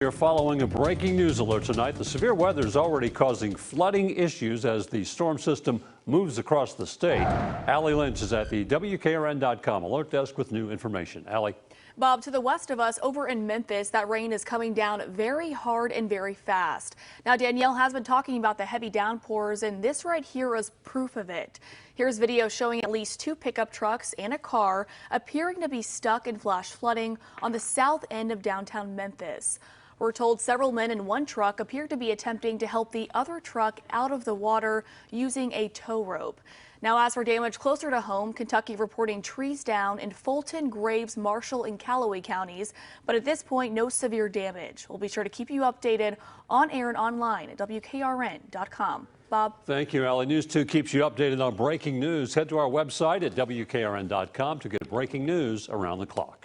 You're following a breaking news alert tonight. The severe weather is already causing flooding issues as the storm system moves across the state. Allie Lynch is at the WKRN.com alert desk with new information. Allie. Bob, to the west of us, over in Memphis, that rain is coming down very hard and very fast. Now, Danielle has been talking about the heavy downpours, and this right here is proof of it. Here's video showing at least 2 pickup trucks and a car appearing to be stuck in flash flooding on the south end of downtown Memphis. We're told several men in one truck appear to be attempting to help the other truck out of the water using a tow rope. Now, as for damage closer to home, Kentucky reporting trees down in Fulton, Graves, Marshall, and Callaway counties. But at this point, no severe damage. We'll be sure to keep you updated on air and online at WKRN.com. Bob. Thank you, Allie. News 2 keeps you updated on breaking news. Head to our website at WKRN.com to get breaking news around the clock.